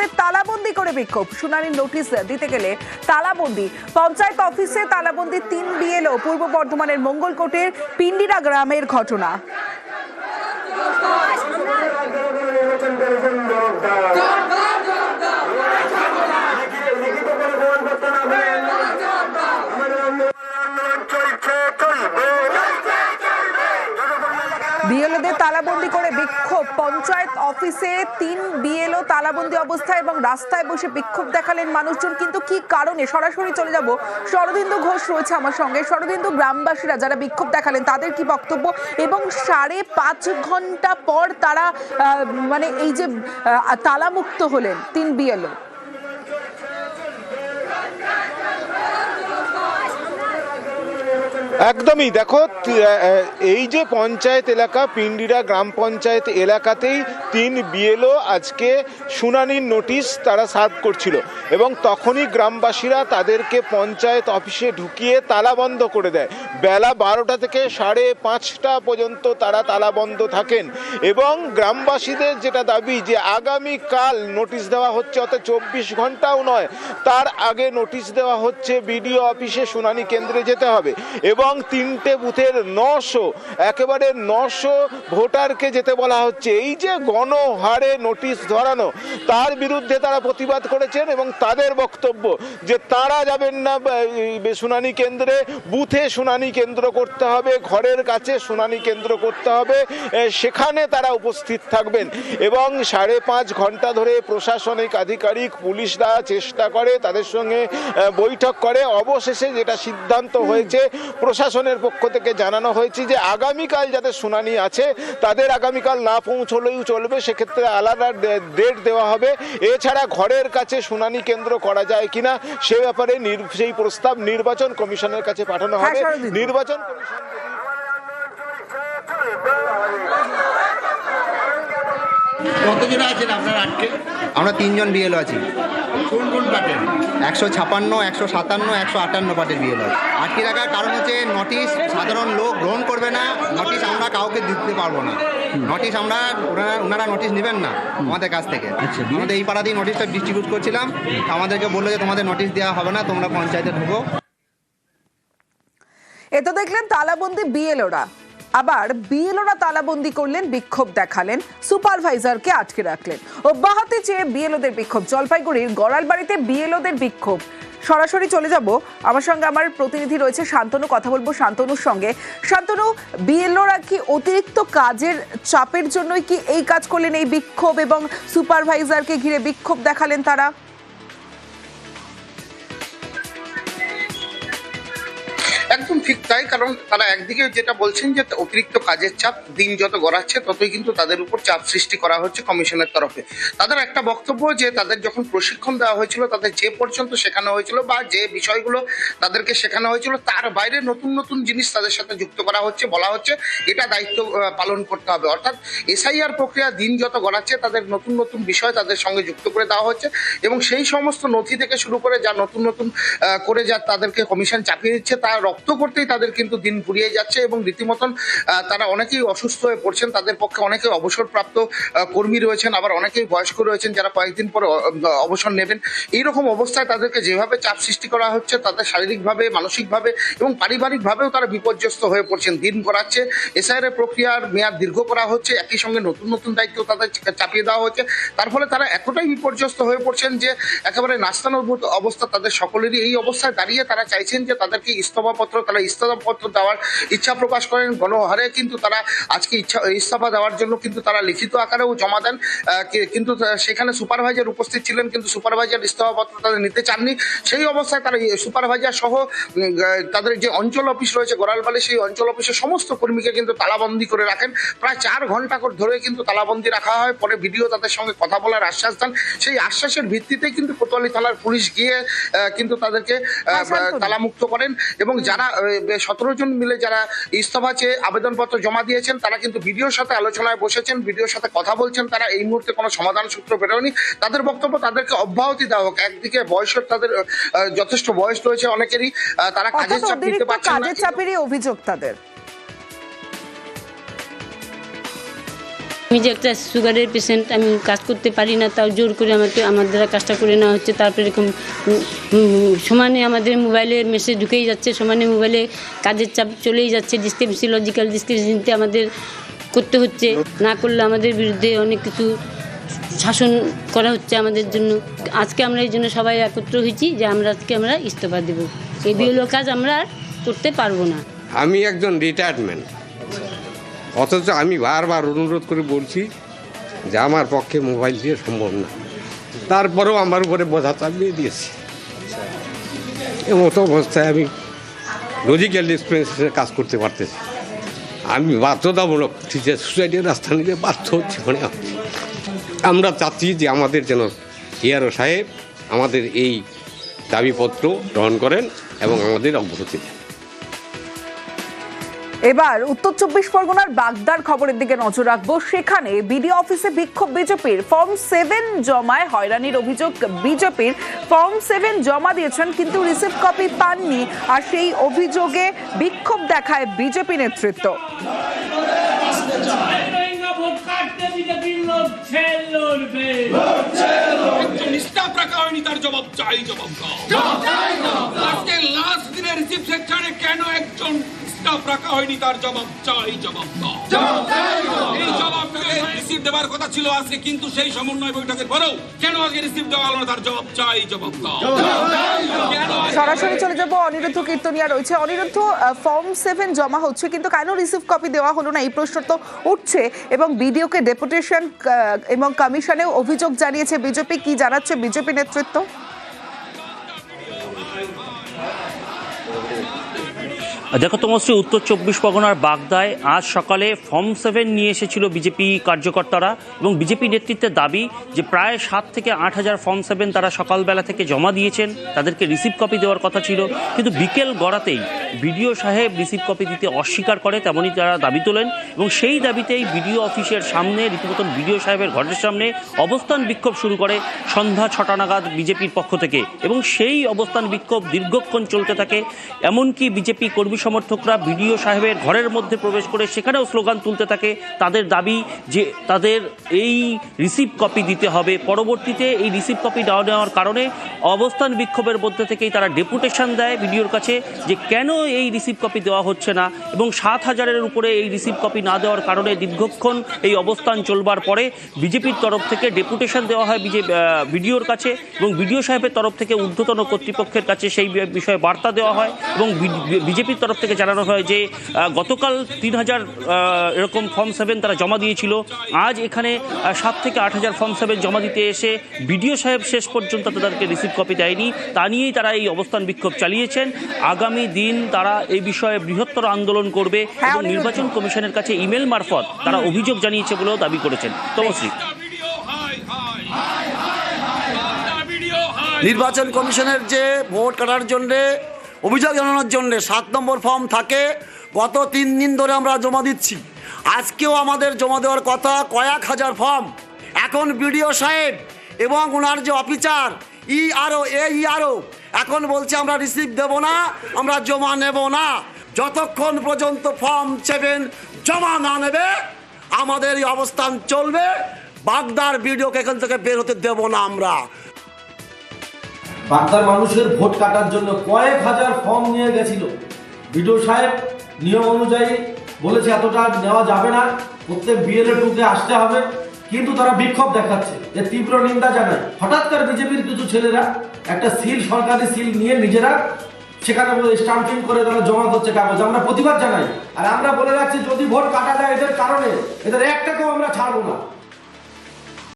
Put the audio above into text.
বিএলওদের তালাবন্দি করে বিক্ষোভ, শুনানির নোটিশ দিতে গেলে তালাবন্দি। পঞ্চায়েত অফিসে তালাবন্দি 3 বিএলও। পূর্ব বর্ধমানের মঙ্গলকোটের পিন্ডিরা গ্রামের ঘটনা। বিএলওদের তালাবন্দি করে বিক্ষোভ, পঞ্চায়েত অফিসে 3 বিএলও তালাবন্দি অবস্থায় এবং রাস্তায় বসে বিক্ষোভ দেখালেন মানুষজন। কিন্তু কি কারণে, সরাসরি চলে যাব, শরদিন্দু ঘোষ রয়েছে আমার সঙ্গে। শরদিন্দু, গ্রামবাসীরা যারা বিক্ষোভ দেখালেন তাদের কি বক্তব্য, এবং 5.5 ঘন্টা পর তারা মানে এই যে তালামুক্ত হলেন 3 বিএলও? একদমই, দেখো এই যে পঞ্চায়েত এলাকা পিন্ডিরা গ্রাম পঞ্চায়েত এলাকাতেই 3 বিএলও আজকে শুনানির নোটিশ তারা সার্ভ করছিল এবং তখনই গ্রামবাসীরা তাদেরকে পঞ্চায়েত অফিসে ঢুকিয়ে তালাবন্ধ করে দেয়। বেলা 12টা থেকে 5:30 পর্যন্ত তারা তালাবন্ধ থাকেন এবং গ্রামবাসীদের যেটা দাবি যে আগামীকাল নোটিশ দেওয়া হচ্ছে, অর্থাৎ 24 ঘন্টাও নয়, তার আগে নোটিশ দেওয়া হচ্ছে বিডিও অফিসে শুনানি কেন্দ্রে যেতে হবে এবং 3টে বুথের 900 ভোটারকে যেতে বলা হচ্ছে। এই যে গণহারে নোটিশ ধরানো, তার বিরুদ্ধে তারা প্রতিবাদ করেছেন এবং তাদের বক্তব্য যে তারা যাবেন না শুনানি কেন্দ্রে, বুথে শুনানি কেন্দ্র করতে হবে, ঘরের কাছে শুনানি কেন্দ্র করতে হবে, সেখানে তারা উপস্থিত থাকবেন। এবং 5.5 ঘন্টা ধরে প্রশাসনিক আধিকারিক পুলিশরা চেষ্টা করে, তাদের সঙ্গে বৈঠক করে। অবশেষে যেটা সিদ্ধান্ত হয়েছে, প্রশাসনের পক্ষ থেকে জানানো হয়েছে যে আগামীকাল যাদের শুনানি আছে তাদের আগামীকাল না পৌঁছলেও চলবে, সেক্ষেত্রে আলাদা ডেট দেওয়া হবে। এছাড়া ঘরের কাছে শুনানি কেন্দ্র করা যায় কিনা সে ব্যাপারে সেই প্রস্তাব নির্বাচন কমিশনের কাছে পাঠানো হবে। নির্বাচন কমিশন কতজন আছেন আপনার আটকে? আমরা 3 জন বিএলও আছি। কোন কোন পার্টের? 156, 157, 158 পার্টের বিএলও। আটকে রাখার কারণ হচ্ছে নোটিশ সাধারণ লোক গ্রহণ করবে না, নোটিশ আমরা কাউকে দিতে পারবো না। নোটিশ ওনারা নোটিশ নেবেন না আমাদের কাছ থেকে। আমাদের এই পাড়াতেই নোটিশটা ডিস্ট্রিবিউট করছিলাম, আমাদেরকে বললো যে তোমাদের নোটিশ দেওয়া হবে না, তোমরা পঞ্চায়েতে ঢুকো। এ তো দেখলেন তালাবন্দি বিএলওরা, আবার বিএলওরা তালাবন্দি করলেন, বিক্ষোভ দেখালেন, সুপারভাইজারকে আটকে রাখলেন। অব্যাহতি চেয়ে বিএলওদের বিক্ষোভ। জলপাইগুড়ির গড়ালবাড়িতে বিএলওদের বিক্ষোভ। সরাসরি চলে যাব, আমার সঙ্গে আমার প্রতিনিধি রয়েছে শান্তনু, কথা বলবো শান্তনুর সঙ্গে। শান্তনু, বিএলওরা কি অতিরিক্ত কাজের চাপের জন্যই কি এই কাজ করলেন, এই বিক্ষোভ এবং সুপারভাইজারকে ঘিরে বিক্ষোভ দেখালেন তারা? একদম ঠিক তাই, কারণ তারা একদিকে যেটা বলছেন যে অতিরিক্ত কাজের চাপ দিন যত গড়াচ্ছে ততই কিন্তু তাদের উপর চাপ সৃষ্টি করা হচ্ছে কমিশনের তরফে। তাদের একটা বক্তব্য যে তাদের যখন প্রশিক্ষণ দেওয়া হয়েছিল, তাদের যে পর্যন্ত শেখানো হয়েছিল বা যে বিষয়গুলো তাদেরকে শেখানো হয়েছিল তার বাইরে নতুন নতুন জিনিস তাদের সাথে যুক্ত করা হচ্ছে, বলা হচ্ছে এটা দায়িত্ব পালন করতে হবে। অর্থাৎ এসআইআর প্রক্রিয়া দিন যত গড়াচ্ছে তাদের নতুন নতুন বিষয় তাদের সঙ্গে যুক্ত করে দেওয়া হচ্ছে এবং সেই সমস্ত নথি থেকে শুরু করে যা নতুন নতুন করে যা তাদেরকে কমিশন চাপিয়ে দিচ্ছে তা রপ্ত করতেই তাদের কিন্তু দিন ফুরিয়ে যাচ্ছে এবং রীতিমতন তারা অনেকেই অসুস্থ হয়ে পড়ছেন। তাদের পক্ষে অনেকে অবসরপ্রাপ্ত কর্মী রয়েছেন, আবার অনেকেই বয়স্ক রয়েছেন যারা কয়েকদিন পরে অবসর নেবেন। এইরকম অবস্থায় তাদেরকে যেভাবে চাপ সৃষ্টি করা হচ্ছে, তাদের শারীরিকভাবে, মানসিকভাবে এবং পারিবারিকভাবেও তারা বিপর্যস্ত হয়ে পড়ছেন। দিন গড়াচ্ছে, এসআইআর প্রক্রিয়ার মেয়াদ দীর্ঘ করা হচ্ছে, একই সঙ্গে নতুন নতুন দায়িত্ব তাদের চাপিয়ে দেওয়া হচ্ছে। তার ফলে তারা এতটাই বিপর্যস্ত হয়ে পড়ছেন যে একেবারে নাস্তানোর অবস্থা তাদের সকলেরই। এই অবস্থায় দাঁড়িয়ে তারা চাইছেন যে তাদেরকে তারা ইস্তফাপত্র দেওয়ার ইচ্ছা প্রকাশ করেন। গণহারে কিন্তু তারা আজকে ইস্তফা দেওয়ার জন্য কিন্তু তারা লিখিত আকারেও জমা দেন, কিন্তু সেখানে সুপারভাইজার উপস্থিত ছিলেন, কিন্তু সুপারভাইজার ইস্তফাপত্র তাদের নিতে চাননি। সেই অবস্থায় তারা সুপারভাইজার সহ তাদের যে অঞ্চল অফিস রয়েছে গড়ালবাড়ি, সেই অঞ্চল অফিসের সমস্ত কর্মীকে কিন্তু তালাবন্দি করে রাখেন। প্রায় 4 ঘন্টা ধরে কিন্তু তালাবন্দি রাখা হয়। পরে ভিডিও তাদের সঙ্গে কথা বলার আশ্বাস দেন। সেই আশ্বাসের ভিত্তিতে কিন্তু কোতোয়ালি থানার পুলিশ গিয়ে কিন্তু তাদেরকে তালামুক্ত করেন এবং যারা 17 জন মিলে যারা ইস্তফা চেয়ে আবেদনপত্র জমা দিয়েছেন তারা কিন্তু ভিডিওর সাথে আলোচনায় বসেছেন, ভিডিওর সাথে কথা বলছেন। তারা এই মুহূর্তে কোনো সমাধান সূত্র বেরোয়নি। তাদের বক্তব্য তাদেরকে অব্যাহতি দেওয়া হোক। একদিকে বয়সের তাদের যথেষ্ট বয়স রয়েছে অনেকেরই, তারা কাজের চাপ নিতে পারছেন না। কাজের চাপেরই অভিযোগ তাদের। আমি যে একটা সুগারের পেশেন্ট, আমি কাজ করতে পারি না, তাও জোর করে আমার দ্বারা কাজটা করে নেওয়া হচ্ছে। তারপরে এরকম সমানে আমাদের মোবাইলে মেসেজ ঢুকেই যাচ্ছে, সমানে মোবাইলে কাজের চাপ চলেই যাচ্ছে। ডিসক্রিপেন্সি, লজিক্যাল ডিসক্রিপেন্সিতে আমাদের করতে হচ্ছে, না করলে আমাদের বিরুদ্ধে অনেক কিছু শাসন করা হচ্ছে আমাদের জন্য। আজকে আমরা এই জন্য সবাই একত্র হয়েছি যে আমরা ইস্তফা দেব, এই বিএলও কাজ আমরা আর করতে পারবো না। আমি একজন রিটায়ারমেন্ট, অথচ আমি বারবার অনুরোধ করে বলছি যে আমার পক্ষে মোবাইল দিয়ে সম্ভব না, তারপরেও আমার উপরে বোঝা চাপিয়ে দিয়েছি। এমতো অবস্থায় আমি লজিক্যাল ডিসপেন্সে কাজ করতে পারতেছি। আমি বাধ্যতামূলক টিচার সোসাইটির রাস্তা নিতে বাধ্য হচ্ছি। মানে আমরা চাচ্ছি যে আমাদের যেন ইয়ারও সাহেব আমাদের এই দাবিপত্র গ্রহণ করেন এবং আমাদের অগ্রগতি দেন। এবার উত্তর 24 পরগনার বাগদার খবরের দিকে নজর রাখবো। সেখানে বিডিও অফিসে বিক্ষোভ বিজেপির। ফর্ম 7 জমায় হয়রানির অভিযোগ বিজেপির। ফর্ম 7 জমা দিয়েছেন কিন্তু রিসিভ কপি পাননি, আর সেই অভিযোগে বিক্ষোভ দেখায় বিজেপি নেতৃত্ব। তার জবাব চাই, জবাব আজকে লাস্ট দিনে রিসিভ সেকশনে কেন একজন স্টাফ রাখা হয়নি, তার জবাব চাই, জবাব এই জবাবটাকে রিসিভ দেওয়ার কথা ছিল আজকে, কিন্তু সেই সমন্বয় বৈঠকের পরেও কেন আজকে রিসিভ দেওয়া হলো না, তার জবাব চাই, জবাব সরাসরি চলে যাব, অনিরুদ্ধ কীর্তনিয়া রয়েছে। অনিরুদ্ধ, ফর্ম 7 জমা হচ্ছে কিন্তু কেন রিসিভ কপি দেওয়া হলো না, এই প্রশ্ন তো উঠছে এবং বিডিওকে ডেপুটেশন এবং কমিশনেও অভিযোগ জানিয়েছে বিজেপি। কি জানাচ্ছে বিজেপি নেতৃত্ব? দেখো তমশ্রী, উত্তর 24 পরগনার বাগদায় আজ সকালে ফর্ম 7 নিয়ে এসেছিল বিজেপি কার্যকর্তারা, এবং বিজেপি নেতৃত্বের দাবি যে প্রায় 7 থেকে 8 হাজার ফর্ম 7 তারা সকালবেলা থেকে জমা দিয়েছেন, তাদেরকে রিসিভ কপি দেওয়ার কথা ছিল, কিন্তু বিকেল গড়াতেই বিডিও সাহেব রিসিভ কপি দিতে অস্বীকার করে, তেমনই তারা দাবি তোলেন। এবং সেই দাবিতেই বিডিও অফিসের সামনে, রীতিমতন বিডিও সাহেবের ঘরের সামনে অবস্থান বিক্ষোভ শুরু করে সন্ধ্যা 6টা নাগাদ বিজেপির পক্ষ থেকে, এবং সেই অবস্থান বিক্ষোভ দীর্ঘক্ষণ চলতে থাকে। এমনকি বিজেপি কর্মী সমর্থকরা বিডিও সাহেবের ঘরের মধ্যে প্রবেশ করে সেখানেও স্লোগান তুলতে থাকে। তাদের দাবি যে তাদের এই রিসিভ কপি দিতে হবে। পরবর্তীতে এই রিসিভ কপি না নেওয়ার কারণে অবস্থান বিক্ষোভের মধ্যে থেকেই তারা ডেপুটেশন দেয় বিডিওর কাছে যে কেন এই রিসিভ কপি দেওয়া হচ্ছে না, এবং 7,000-এর উপরে এই রিসিভ কপি না দেওয়ার কারণে দীর্ঘক্ষণ এই অবস্থান চলবার পরে বিজেপির তরফ থেকে ডেপুটেশন দেওয়া হয় বিডিওর কাছে, এবং বিডিও সাহেবের তরফ থেকে ঊর্ধ্বতন কর্তৃপক্ষের কাছে সেই বিষয়ে বার্তা দেওয়া হয়। এবং বিজেপির তরফ থেকে জানানো হয় যে গতকাল 3,000 এরকম ফর্ম 7 তারা জমা দিয়েছিল। আজ এখানে 7 থেকে 8 হাজার ফর্ম 7 জমা দিতে এসে বিডিও সাহেব শেষ পর্যন্ত তাদেরকে রিসিভ কপি দেয়নি। তা নিয়েই তারা এই অবস্থান বিক্ষোভ চালিয়েছেন। আগামী দিন তারা এই বিষয়ে বৃহত্তর আন্দোলন করবে এবং নির্বাচন কমিশনের কাছে ইমেল মারফত তারা অভিযোগ জানিয়েছে বলেও দাবি করেছেন। তমশ্রী, নির্বাচন কমিশনের যে ভোট কাটার জন্যে অভিযোগ জানানোর জন্য 7 নম্বর ফর্ম থাকে, গত 3 দিন ধরে আমরা জমা দিচ্ছি। আজকেও আমাদের জমা দেওয়ার কথা কয়েক হাজার ফর্ম। এখন বিডিও সাহেব এবং ওনার যে অফিসার ইআরও এখন বলছে আমরা রিসিভ দেব না, আমরা জমা নেব না। যতক্ষণ পর্যন্ত ফর্ম 7 জমা না নেবে আমাদের এই অবস্থান চলবে। বাগদার বিডিওকে এখান থেকে বের হতে দেব না আমরা। বাগদার মানুষের ভোট কাটার জন্য কয়েক হাজার ফর্ম নিয়ে গেছিল। বিডিও সাহেব নিয়ম অনুযায়ী বলেছে এতটা নেওয়া যাবে না, প্রত্যেক বিএলও-2-কে আসতে হবে, কিন্তু তারা বিক্ষোভ দেখাচ্ছে, এর তীব্র নিন্দা জানায়। হঠাৎ করে বিজেপির কিছু ছেলেরা একটা সিল, সরকারি সিল নিয়ে নিজেরা সেখানে স্টাম্পিং করে তারা জমা করছে কাগজ। আমরা প্রতিবাদ জানাই, আর আমরা বলে রাখছি যদি ভোট কাটা যায় এদের কারণে, এদের একটাকেও আমরা ছাড়বো না।